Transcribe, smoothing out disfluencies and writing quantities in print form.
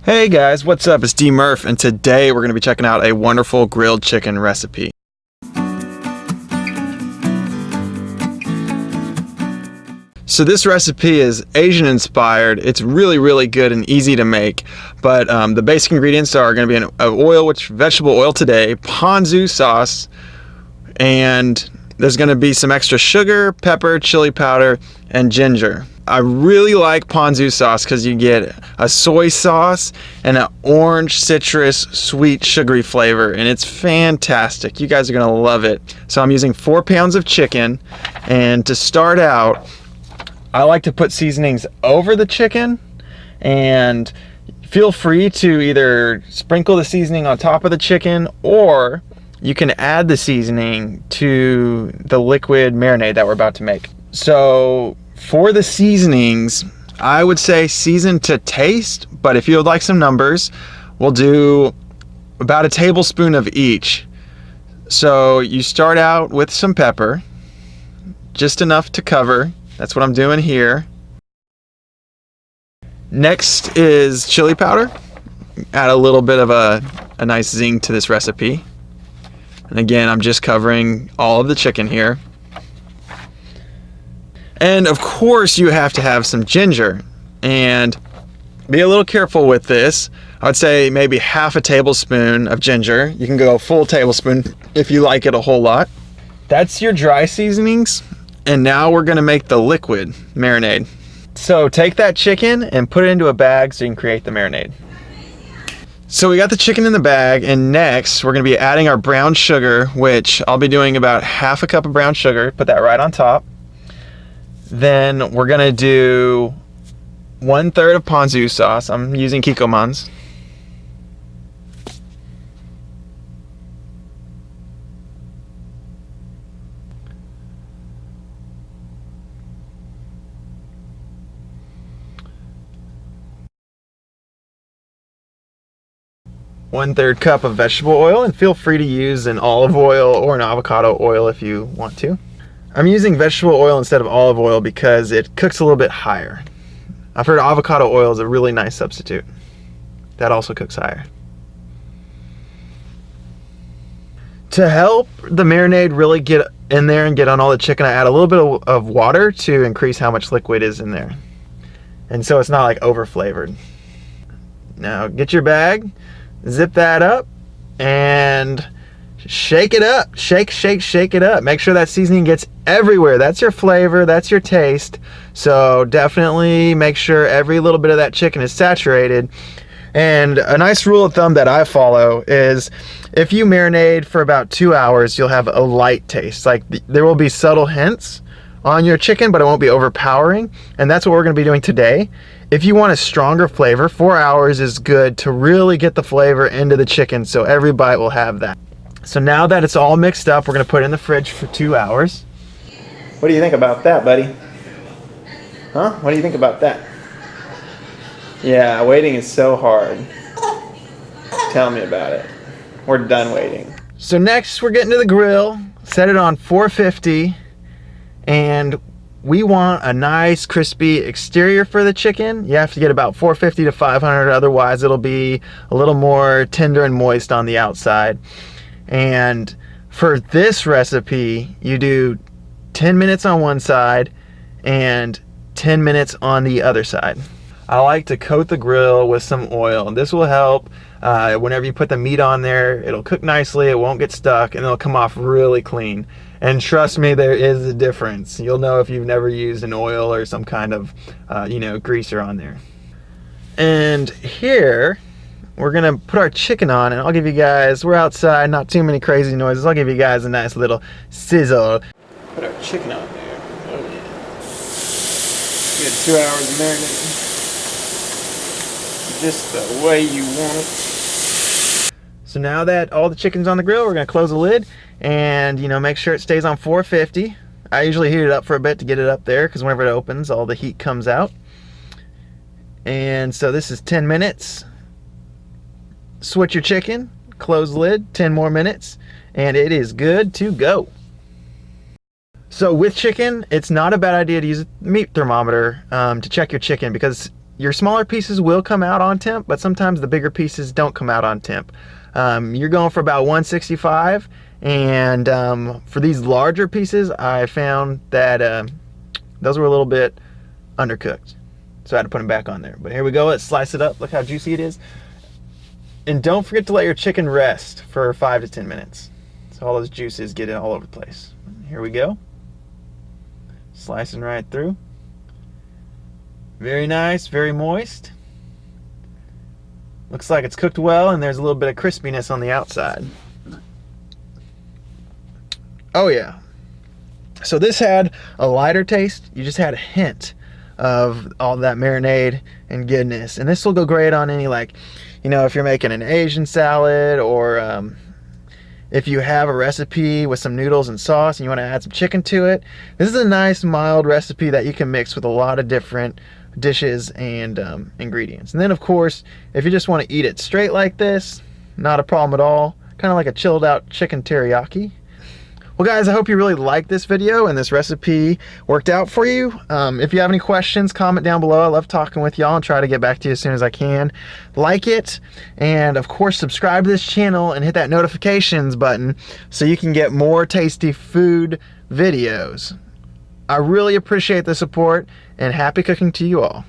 Hey guys, what's up? It's D Murph, and today we're going to be checking out a wonderful grilled chicken recipe. So this recipe is Asian inspired. It's really good and easy to make, but the basic ingredients are going to be an oil, which vegetable oil today, ponzu sauce, and there's going to be some extra sugar, pepper, chili powder, and ginger. I really like ponzu sauce because you get a soy sauce and an orange citrus sweet sugary flavor, and it's fantastic. You guys are gonna love it. So I'm using 4 pounds of chicken, and to start out I like to put seasonings over the chicken, and feel free to either sprinkle the seasoning on top of the chicken, or you can add the seasoning to the liquid marinade that we're about to make. So for the seasonings, I would say season to taste, but if you would like some numbers, we'll do about a tablespoon of each. So you start out with some pepper, just enough to cover. That's what I'm doing here. Next is chili powder. Add a little bit of a nice zing to this recipe. And again, I'm just covering all of the chicken here. And of course you have to have some ginger, and be a little careful with this. I would say maybe half a tablespoon of ginger. You can go a full tablespoon if you like it a whole lot. That's your dry seasonings, and now we're gonna make the liquid marinade. So take that chicken and put it into a bag so you can create the marinade. So we got the chicken in the bag, and next we're gonna be adding our brown sugar, which I'll be doing about half a cup of brown sugar. Put that right on top. Then we're gonna do 1/3 of ponzu sauce. I'm using Kikkoman's. One-third cup of vegetable oil, and feel free to use an olive oil or an avocado oil if you want to. I'm using vegetable oil instead of olive oil because it cooks a little bit higher. I've heard avocado oil is a really nice substitute. That also cooks higher. To help the marinade really get in there and get on all the chicken, I add a little bit of water to increase how much liquid is in there. And so it's not like over flavored. Now get your bag, zip that up, and shake it up. Shake it up. Make sure that seasoning gets everywhere. That's your flavor, that's your taste. So definitely make sure every little bit of that chicken is saturated. And a nice rule of thumb that I follow is if you marinate for about 2 hours, you'll have a light taste. Like there will be subtle hints on your chicken, but it won't be overpowering. And that's what we're going to be doing today. If you want a stronger flavor, 4 hours is good to really get the flavor into the chicken, so every bite will have that. So now that it's all mixed up, we're gonna put it in the fridge for 2 hours. What do you think about that, buddy? Huh? What do you think about that? Yeah, waiting is so hard. Tell me about it. We're done waiting. So next we're getting to the grill. Set it on 450, and we want a nice crispy exterior for the chicken. You have to get about 450 to 500, otherwise it'll be a little more tender and moist on the outside. And for this recipe, you do 10 minutes on one side and 10 minutes on the other side. I like to coat the grill with some oil, and this will help whenever you put the meat on there. It'll cook nicely, it won't get stuck, and it'll come off really clean. And trust me, there is a difference. You'll know if you've never used an oil or some kind of greaser on there. And here we're gonna put our chicken on, and I'll give you guys, we're outside, not too many crazy noises. I'll give you guys a nice little sizzle. Put our chicken on there. Oh yeah. Good 2 hours of marinating. Just the way you want it. So now that all the chicken's on the grill, we're gonna close the lid and make sure it stays on 450. I usually heat it up for a bit to get it up there, because whenever it opens, all the heat comes out. And so this is 10 minutes. Switch your chicken, close the lid, 10 more minutes, and it is good to go. So with chicken, it's not a bad idea to use a meat thermometer to check your chicken, because your smaller pieces will come out on temp, but sometimes the bigger pieces don't come out on temp. You're going for about 165, and for these larger pieces, I found that those were a little bit undercooked, so I had to put them back on there. But here we go. Let's slice it up. Look how juicy it is. And don't forget to let your chicken rest for 5 to 10 minutes, so all those juices get all over the place. Here we go. Slicing right through. Very nice, very moist. Looks like it's cooked well, and there's a little bit of crispiness on the outside. Oh yeah. So this had a lighter taste. You just had a hint of all that marinade and goodness. And this will go great on any, like, you know, if you're making an Asian salad, or if you have a recipe with some noodles and sauce and you want to add some chicken to it. This is a nice mild recipe that you can mix with a lot of different dishes and ingredients. And then of course, if you just want to eat it straight like this, not a problem at all. Kind of like a chilled out chicken teriyaki. Well guys, I hope you really liked this video and this recipe worked out for you. If you have any questions, comment down below. I love talking with y'all and try to get back to you as soon as I can. Like it, and of course subscribe to this channel and hit that notifications button so you can get more tasty food videos. I really appreciate the support, and happy cooking to you all.